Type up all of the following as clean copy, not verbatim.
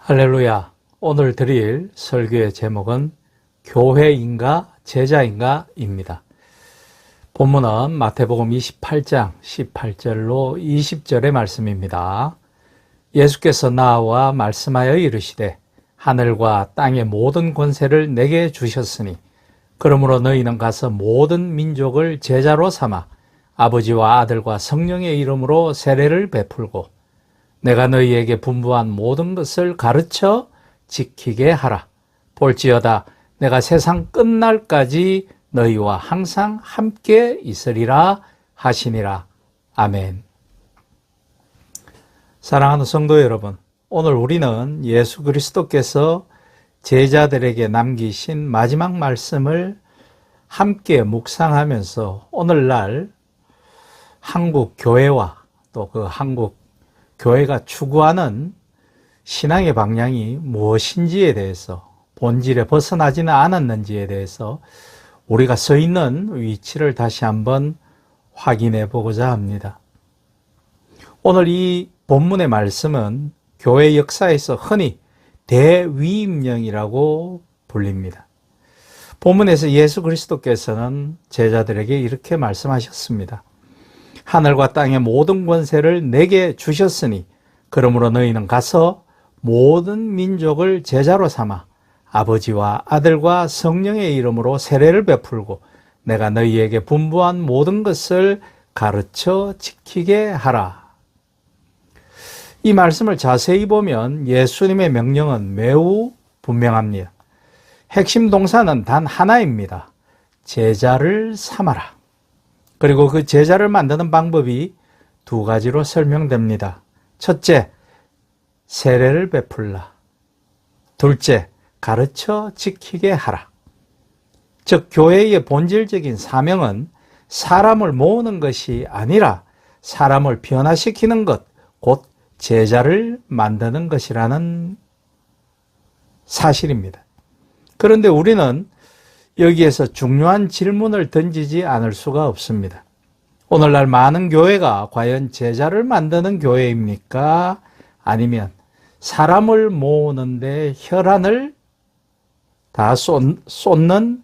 할렐루야. 오늘 드릴 설교의 제목은 교회인가 제자인가입니다. 본문은 마태복음 28장 18절로 20절의 말씀입니다. 예수께서 나와 말씀하여 이르시되 하늘과 땅의 모든 권세를 내게 주셨으니 그러므로 너희는 가서 모든 민족을 제자로 삼아 아버지와 아들과 성령의 이름으로 세례를 베풀고 내가 너희에게 분부한 모든 것을 가르쳐 지키게 하라. 볼지어다 내가 세상 끝날까지 너희와 항상 함께 있으리라 하시니라. 아멘. 사랑하는 성도 여러분, 오늘 우리는 예수 그리스도께서 제자들에게 남기신 마지막 말씀을 함께 묵상하면서 오늘날 한국 교회와 또 그 한국 교회가 추구하는 신앙의 방향이 무엇인지에 대해서, 본질에 벗어나지는 않았는지에 대해서 우리가 서 있는 위치를 다시 한번 확인해 보고자 합니다. 오늘 이 본문의 말씀은 교회 역사에서 흔히 대위임령이라고 불립니다. 본문에서 예수 그리스도께서는 제자들에게 이렇게 말씀하셨습니다. 하늘과 땅의 모든 권세를 내게 주셨으니 그러므로 너희는 가서 모든 민족을 제자로 삼아 아버지와 아들과 성령의 이름으로 세례를 베풀고 내가 너희에게 분부한 모든 것을 가르쳐 지키게 하라. 이 말씀을 자세히 보면 예수님의 명령은 매우 분명합니다. 핵심 동사는 단 하나입니다. 제자를 삼아라. 그리고 그 제자를 만드는 방법이 두 가지로 설명됩니다. 첫째, 세례를 베풀라. 둘째, 가르쳐 지키게 하라. 즉, 교회의 본질적인 사명은 사람을 모으는 것이 아니라 사람을 변화시키는 것, 곧 제자를 만드는 것이라는 사실입니다. 그런데 우리는 여기에서 중요한 질문을 던지지 않을 수가 없습니다. 오늘날 많은 교회가 과연 제자를 만드는 교회입니까? 아니면 사람을 모으는데 혈안을 다 쏟는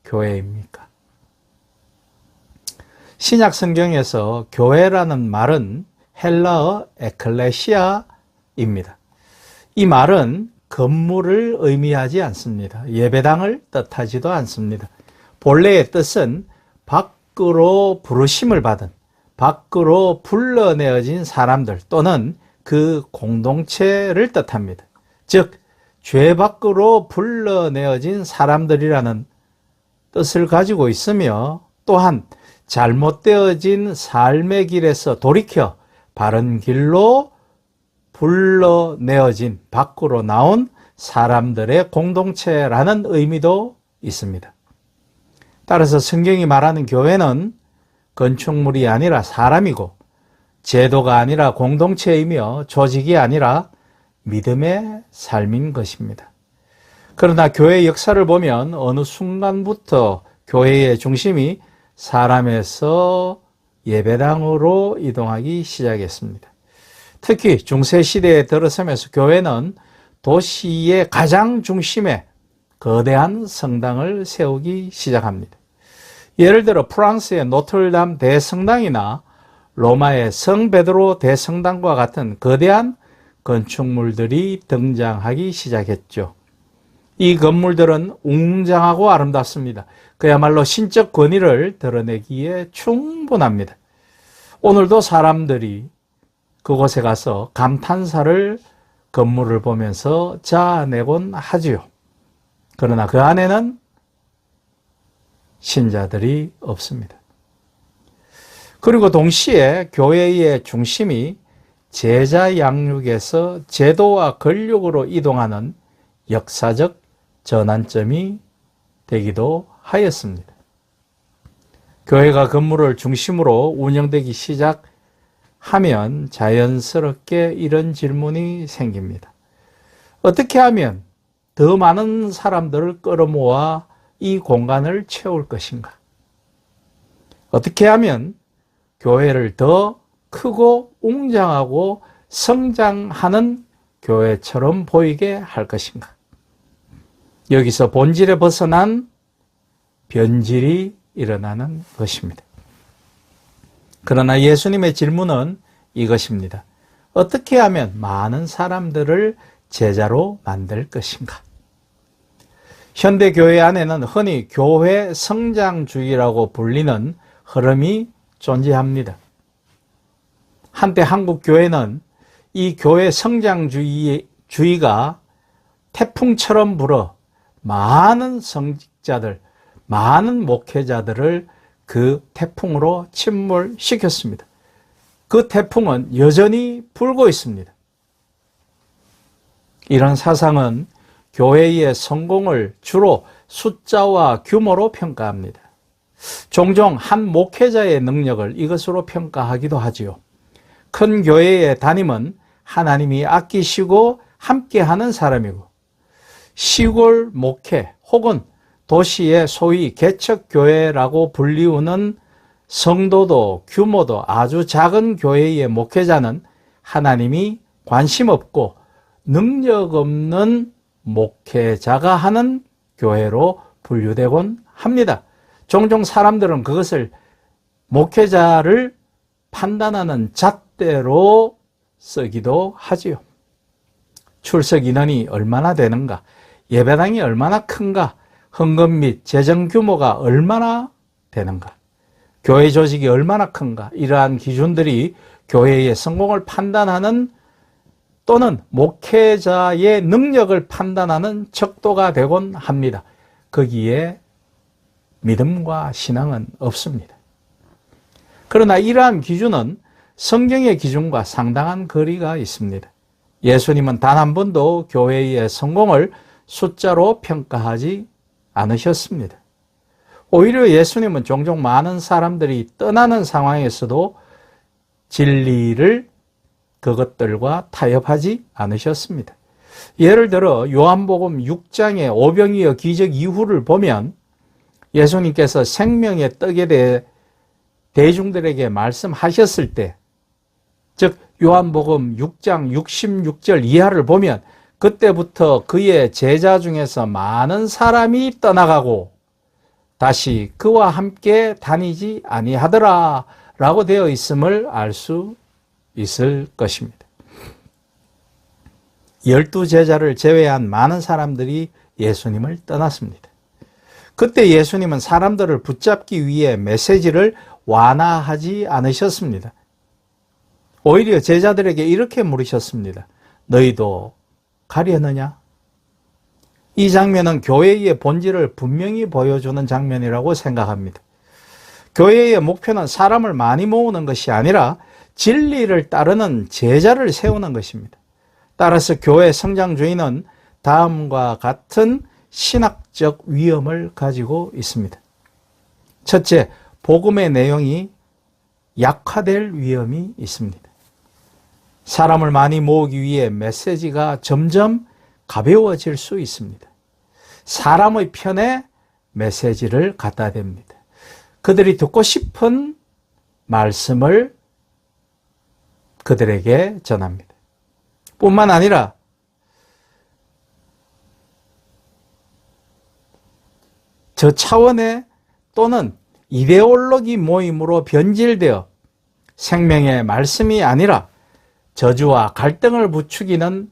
교회입니까? 신약 성경에서 교회라는 말은 헬라어 에클레시아입니다. 이 말은 건물을 의미하지 않습니다. 예배당을 뜻하지도 않습니다. 본래의 뜻은 밖으로 부르심을 받은, 밖으로 불러내어진 사람들 또는 그 공동체를 뜻합니다. 즉, 죄 밖으로 불러내어진 사람들이라는 뜻을 가지고 있으며 또한 잘못되어진 삶의 길에서 돌이켜 바른 길로 불러내어진 밖으로 나온 사람들의 공동체라는 의미도 있습니다. 따라서 성경이 말하는 교회는 건축물이 아니라 사람이고 제도가 아니라 공동체이며 조직이 아니라 믿음의 삶인 것입니다. 그러나 교회의 역사를 보면 어느 순간부터 교회의 중심이 사람에서 예배당으로 이동하기 시작했습니다. 특히 중세시대에 들어서면서 교회는 도시의 가장 중심에 거대한 성당을 세우기 시작합니다. 예를 들어 프랑스의 노트르담 대성당이나 로마의 성 베드로 대성당과 같은 거대한 건축물들이 등장하기 시작했죠. 이 건물들은 웅장하고 아름답습니다. 그야말로 신적 권위를 드러내기에 충분합니다. 오늘도 사람들이 그곳에 가서 감탄사를 건물을 보면서 자아내곤 하지요. 그러나 그 안에는 신자들이 없습니다. 그리고 동시에 교회의 중심이 제자 양육에서 제도와 권력으로 이동하는 역사적 전환점이 되기도 하였습니다. 교회가 건물을 중심으로 운영되기 시작하면 자연스럽게 이런 질문이 생깁니다. 어떻게 하면 더 많은 사람들을 끌어모아 이 공간을 채울 것인가? 어떻게 하면 교회를 더 크고 웅장하고 성장하는 교회처럼 보이게 할 것인가? 여기서 본질에 벗어난 변질이 일어나는 것입니다. 그러나 예수님의 질문은 이것입니다. 어떻게 하면 많은 사람들을 제자로 만들 것인가? 현대 교회 안에는 흔히 교회 성장주의라고 불리는 흐름이 존재합니다. 한때 한국 교회는 이 교회 성장주의가 태풍처럼 불어 많은 성직자들, 많은 목회자들을 그 태풍으로 침몰시켰습니다. 그 태풍은 여전히 불고 있습니다. 이런 사상은 교회의 성공을 주로 숫자와 규모로 평가합니다. 종종 한 목회자의 능력을 이것으로 평가하기도 하지요. 큰 교회의 담임은 하나님이 아끼시고 함께하는 사람이고, 시골 목회 혹은 도시의 소위 개척교회라고 불리우는 성도도 규모도 아주 작은 교회의 목회자는 하나님이 관심 없고 능력 없는 목회자가 하는 교회로 분류되곤 합니다. 종종 사람들은 그것을 목회자를 판단하는 잣대로 쓰기도 하지요. 출석 인원이 얼마나 되는가, 예배당이 얼마나 큰가, 헌금 및 재정 규모가 얼마나 되는가, 교회 조직이 얼마나 큰가, 이러한 기준들이 교회의 성공을 판단하는 또는 목회자의 능력을 판단하는 척도가 되곤 합니다. 거기에 믿음과 신앙은 없습니다. 그러나 이러한 기준은 성경의 기준과 상당한 거리가 있습니다. 예수님은 단 한 번도 교회의 성공을 숫자로 평가하지 않으셨습니다. 오히려 예수님은 종종 많은 사람들이 떠나는 상황에서도 진리를 그것들과 타협하지 않으셨습니다. 예를 들어 요한복음 6장의 오병이어 기적 이후를 보면 예수님께서 생명의 떡에 대해 대중들에게 말씀하셨을 때, 즉 요한복음 6장 66절 이하를 보면 그때부터 그의 제자 중에서 많은 사람이 떠나가고 다시 그와 함께 다니지 아니하더라 라고 되어 있음을 알 수 있을 것입니다. 12제자를 제외한 많은 사람들이 예수님을 떠났습니다. 그때 예수님은 사람들을 붙잡기 위해 메시지를 완화하지 않으셨습니다. 오히려 제자들에게 이렇게 물으셨습니다. 너희도 가려느냐? 이 장면은 교회의 본질을 분명히 보여주는 장면이라고 생각합니다. 교회의 목표는 사람을 많이 모으는 것이 아니라 진리를 따르는 제자를 세우는 것입니다. 따라서 교회 성장주의는 다음과 같은 신학적 위험을 가지고 있습니다. 첫째, 복음의 내용이 약화될 위험이 있습니다. 사람을 많이 모으기 위해 메시지가 점점 가벼워질 수 있습니다. 사람의 편에 메시지를 갖다 댑니다. 그들이 듣고 싶은 말씀을 그들에게 전합니다. 뿐만 아니라 저 차원의 또는 이데올로기 모임으로 변질되어 생명의 말씀이 아니라 저주와 갈등을 부추기는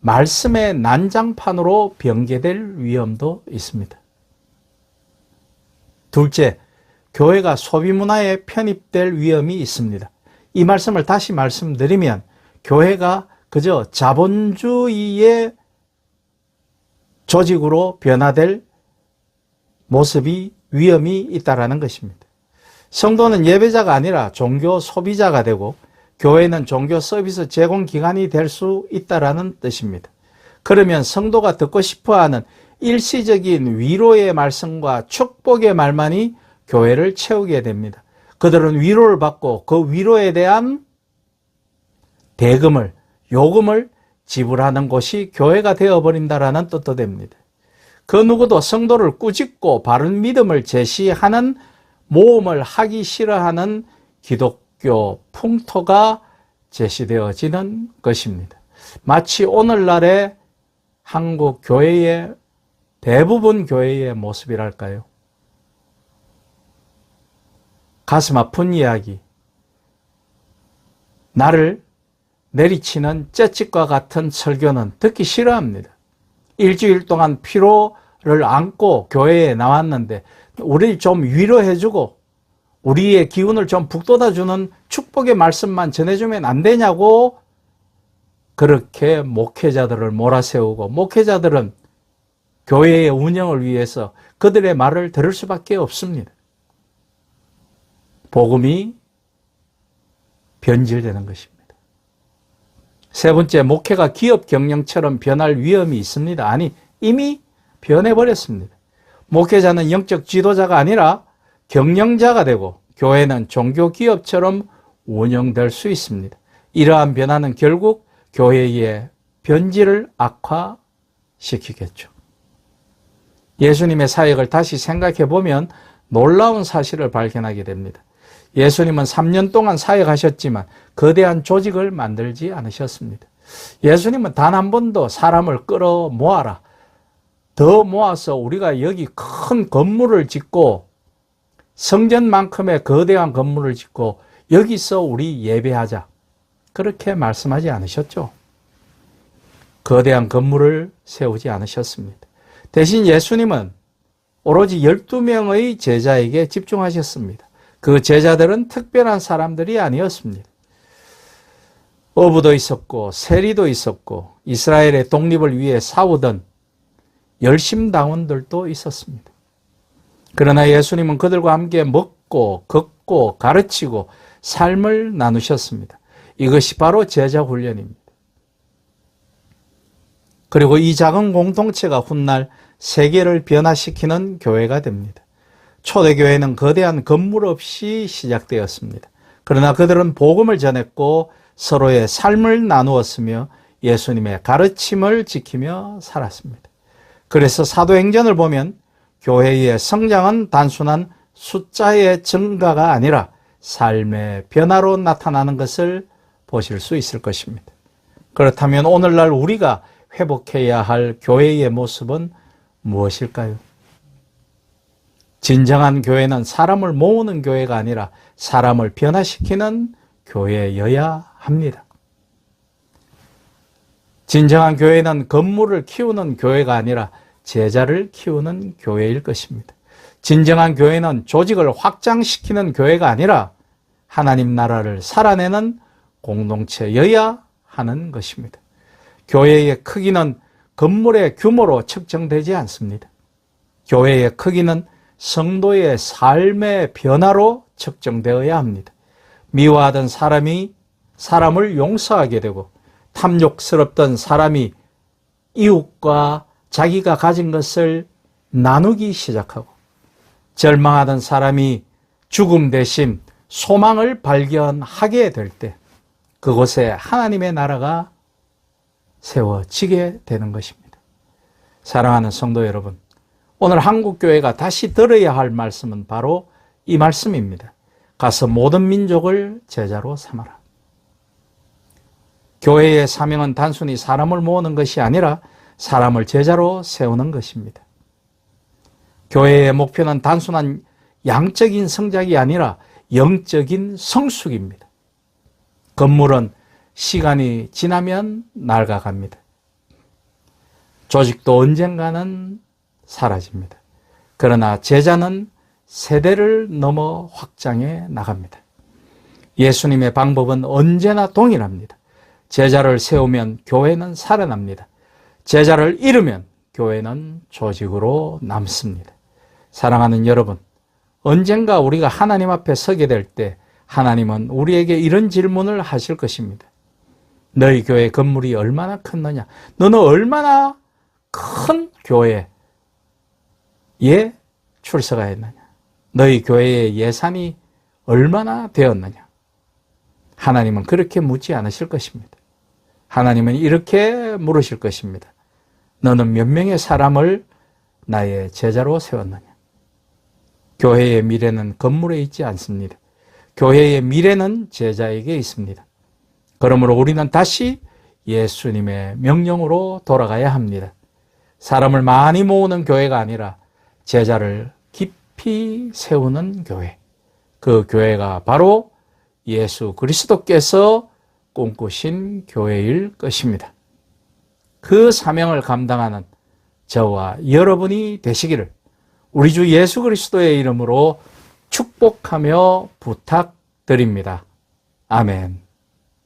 말씀의 난장판으로 변개될 위험도 있습니다. 둘째, 교회가 소비문화에 편입될 위험이 있습니다. 이 말씀을 다시 말씀드리면 교회가 그저 자본주의의 조직으로 변화될 모습이 위험이 있다라는 것입니다. 성도는 예배자가 아니라 종교 소비자가 되고 교회는 종교 서비스 제공 기관이 될 수 있다라는 뜻입니다. 그러면 성도가 듣고 싶어하는 일시적인 위로의 말씀과 축복의 말만이 교회를 채우게 됩니다. 그들은 위로를 받고 그 위로에 대한 대금을, 요금을 지불하는 곳이 교회가 되어버린다라는 뜻도 됩니다. 그 누구도 성도를 꾸짖고 바른 믿음을 제시하는 모험을 하기 싫어하는 기독교 풍토가 제시되어지는 것입니다. 마치 오늘날의 한국 교회의 대부분 교회의 모습이랄까요? 가슴 아픈 이야기, 나를 내리치는 째찍과 같은 설교는 듣기 싫어합니다. 일주일 동안 피로를 안고 교회에 나왔는데 우리를 좀 위로해주고 우리의 기운을 좀 북돋아주는 축복의 말씀만 전해주면 안 되냐고 그렇게 목회자들을 몰아세우고 목회자들은 교회의 운영을 위해서 그들의 말을 들을 수밖에 없습니다. 복음이 변질되는 것입니다. 세 번째, 목회가 기업 경영처럼 변할 위험이 있습니다. 아니, 이미 변해버렸습니다. 목회자는 영적 지도자가 아니라 경영자가 되고 교회는 종교기업처럼 운영될 수 있습니다. 이러한 변화는 결국 교회의 변질을 악화시키겠죠. 예수님의 사역을 다시 생각해 보면 놀라운 사실을 발견하게 됩니다. 예수님은 3년 동안 사역하셨지만 거대한 조직을 만들지 않으셨습니다. 예수님은 단 한 번도 사람을 끌어 모아라, 더 모아서 우리가 여기 큰 건물을 짓고 성전만큼의 거대한 건물을 짓고 여기서 우리 예배하자, 그렇게 말씀하지 않으셨죠. 거대한 건물을 세우지 않으셨습니다. 대신 예수님은 오로지 12명의 제자에게 집중하셨습니다. 그 제자들은 특별한 사람들이 아니었습니다. 어부도 있었고 세리도 있었고 이스라엘의 독립을 위해 싸우던 열심당원들도 있었습니다. 그러나 예수님은 그들과 함께 먹고 걷고 가르치고 삶을 나누셨습니다. 이것이 바로 제자 훈련입니다. 그리고 이 작은 공동체가 훗날 세계를 변화시키는 교회가 됩니다. 초대교회는 거대한 건물 없이 시작되었습니다. 그러나 그들은 복음을 전했고 서로의 삶을 나누었으며 예수님의 가르침을 지키며 살았습니다. 그래서 사도행전을 보면 교회의 성장은 단순한 숫자의 증가가 아니라 삶의 변화로 나타나는 것을 보실 수 있을 것입니다. 그렇다면 오늘날 우리가 회복해야 할 교회의 모습은 무엇일까요? 진정한 교회는 사람을 모으는 교회가 아니라 사람을 변화시키는 교회여야 합니다. 진정한 교회는 건물을 키우는 교회가 아니라 제자를 키우는 교회일 것입니다. 진정한 교회는 조직을 확장시키는 교회가 아니라 하나님 나라를 살아내는 공동체여야 하는 것입니다. 교회의 크기는 건물의 규모로 측정되지 않습니다. 교회의 크기는 성도의 삶의 변화로 측정되어야 합니다. 미워하던 사람이 사람을 용서하게 되고 탐욕스럽던 사람이 이웃과 자기가 가진 것을 나누기 시작하고 절망하던 사람이 죽음 대신 소망을 발견하게 될 때 그곳에 하나님의 나라가 세워지게 되는 것입니다. 사랑하는 성도 여러분, 오늘 한국교회가 다시 들어야 할 말씀은 바로 이 말씀입니다. 가서 모든 민족을 제자로 삼아라. 교회의 사명은 단순히 사람을 모으는 것이 아니라 사람을 제자로 세우는 것입니다. 교회의 목표는 단순한 양적인 성장이 아니라 영적인 성숙입니다. 건물은 시간이 지나면 낡아갑니다. 조직도 언젠가는 사라집니다. 그러나 제자는 세대를 넘어 확장해 나갑니다. 예수님의 방법은 언제나 동일합니다. 제자를 세우면 교회는 살아납니다. 제자를 잃으면 교회는 조직으로 남습니다. 사랑하는 여러분, 언젠가 우리가 하나님 앞에 서게 될 때 하나님은 우리에게 이런 질문을 하실 것입니다. 너희 교회 건물이 얼마나 컸느냐? 너는 얼마나 큰 교회에 출석하였느냐? 너희 교회의 예산이 얼마나 되었느냐? 하나님은 그렇게 묻지 않으실 것입니다. 하나님은 이렇게 물으실 것입니다. 너는 몇 명의 사람을 나의 제자로 세웠느냐? 교회의 미래는 건물에 있지 않습니다. 교회의 미래는 제자에게 있습니다. 그러므로 우리는 다시 예수님의 명령으로 돌아가야 합니다. 사람을 많이 모으는 교회가 아니라 제자를 깊이 세우는 교회. 그 교회가 바로 예수 그리스도께서 꿈꾸신 교회일 것입니다. 그 사명을 감당하는 저와 여러분이 되시기를 우리 주 예수 그리스도의 이름으로 축복하며 부탁드립니다. 아멘.